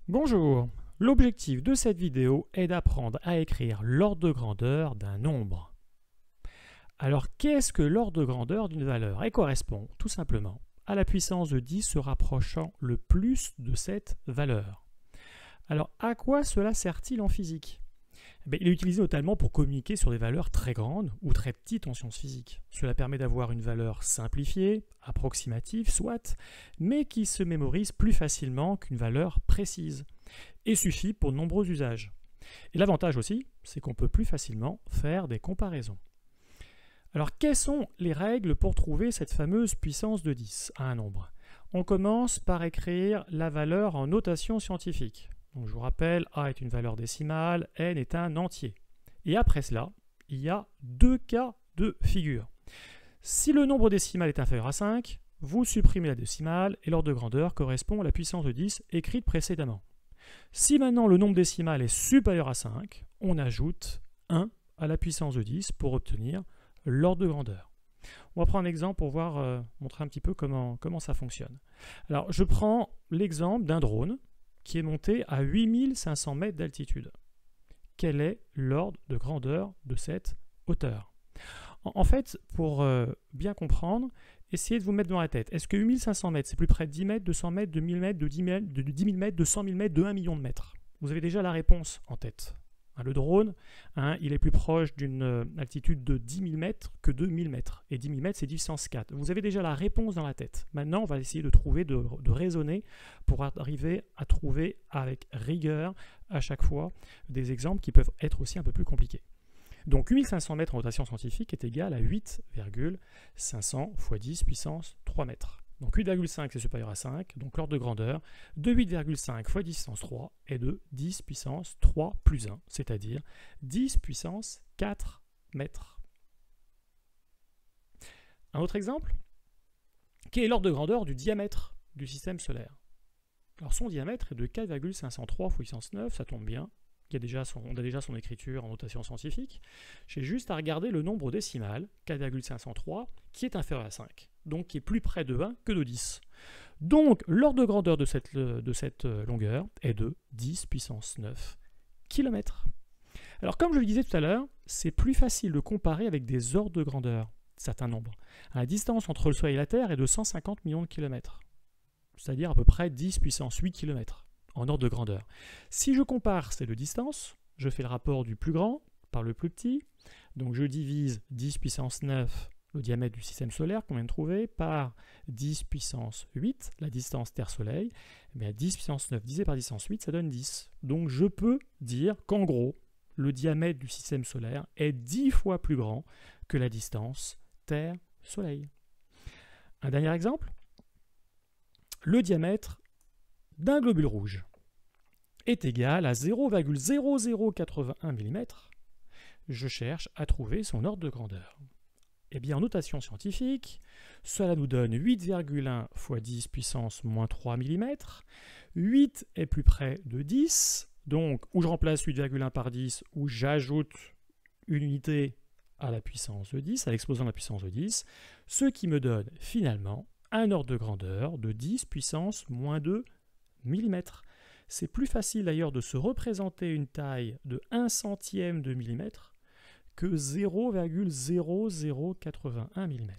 Bonjour, l'objectif de cette vidéo est d'apprendre à écrire l'ordre de grandeur d'un nombre. Alors qu'est-ce que l'ordre de grandeur d'une valeur? Elle correspond tout simplement à la puissance de 10 se rapprochant le plus de cette valeur. Alors à quoi cela sert-il en physique? Il est utilisé notamment pour communiquer sur des valeurs très grandes ou très petites en sciences physiques. Cela permet d'avoir une valeur simplifiée, approximative soit, mais qui se mémorise plus facilement qu'une valeur précise et suffit pour de nombreux usages. Et l'avantage aussi, c'est qu'on peut plus facilement faire des comparaisons. Alors quelles sont les règles pour trouver cette fameuse puissance de 10 à un nombre? On commence par écrire la valeur en notation scientifique. Donc je vous rappelle, A est une valeur décimale, N est un entier. Et après cela, il y a deux cas de figure. Si le nombre décimal est inférieur à 5, vous supprimez la décimale et l'ordre de grandeur correspond à la puissance de 10 écrite précédemment. Si maintenant le nombre décimal est supérieur à 5, on ajoute 1 à la puissance de 10 pour obtenir l'ordre de grandeur. On va prendre un exemple pour montrer un petit peu comment ça fonctionne. Alors je prends l'exemple d'un drone qui est monté à 8500 mètres d'altitude. Quel est l'ordre de grandeur de cette hauteur? En fait, pour bien comprendre, essayez de vous mettre dans la tête. Est-ce que 8500 mètres, c'est plus près de 10 mètres, 200 mètres, de 1000 mètres, de 10 000 mètres, de 100 000 mètres, de 1 million de mètres? Vous avez déjà la réponse en tête. Le drone, il est plus proche d'une altitude de 10 000 mètres que de 1000 mètres. Et 10 000 mètres, c'est 10 puissance 4. Vous avez déjà la réponse dans la tête. Maintenant, on va essayer de raisonner pour arriver à trouver avec rigueur à chaque fois des exemples qui peuvent être aussi un peu plus compliqués. Donc 8500 mètres en notation scientifique est égal à 8,500 x 10 puissance 3 mètres. Donc 8,5 c'est supérieur à 5, donc l'ordre de grandeur de 8,5 x 10 puissance 3 est de 10 puissance 3 plus 1, c'est-à-dire 10 puissance 4 mètres. Un autre exemple, quel est l'ordre de grandeur du diamètre du système solaire? Alors son diamètre est de 4,503 x puissance 9, ça tombe bien. On a déjà son écriture en notation scientifique. J'ai juste à regarder le nombre décimal, 4,503, qui est inférieur à 5, donc qui est plus près de 1 que de 10. Donc l'ordre de grandeur de cette longueur est de 10 puissance 9 km. Alors comme je le disais tout à l'heure, c'est plus facile de comparer avec des ordres de grandeur, certains nombres. La distance entre le Soleil et la Terre est de 150 millions de kilomètres, c'est-à-dire à peu près 10 puissance 8 km. En ordre de grandeur. Si je compare ces deux distances, je fais le rapport du plus grand par le plus petit, donc je divise 10 puissance 9, le diamètre du système solaire qu'on vient de trouver, par 10 puissance 8, la distance Terre-Soleil, 10 puissance 9 divisé par 10 puissance 8, ça donne 10. Donc je peux dire qu'en gros, le diamètre du système solaire est 10 fois plus grand que la distance Terre-Soleil. Un dernier exemple, le diamètre d'un globule rouge est égal à 0,0081 mm, je cherche à trouver son ordre de grandeur. Eh bien, en notation scientifique, cela nous donne 8,1 x 10 puissance moins 3 mm. 8 est plus près de 10, donc ou je remplace 8,1 par 10, ou j'ajoute une unité à la puissance de 10, à l'exposant de la puissance de 10, ce qui me donne finalement un ordre de grandeur de 10 puissance moins 2 mm. C'est plus facile d'ailleurs de se représenter une taille de 1 centième de millimètre que 0,0081 mm.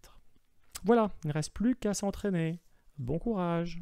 Voilà, il ne reste plus qu'à s'entraîner. Bon courage!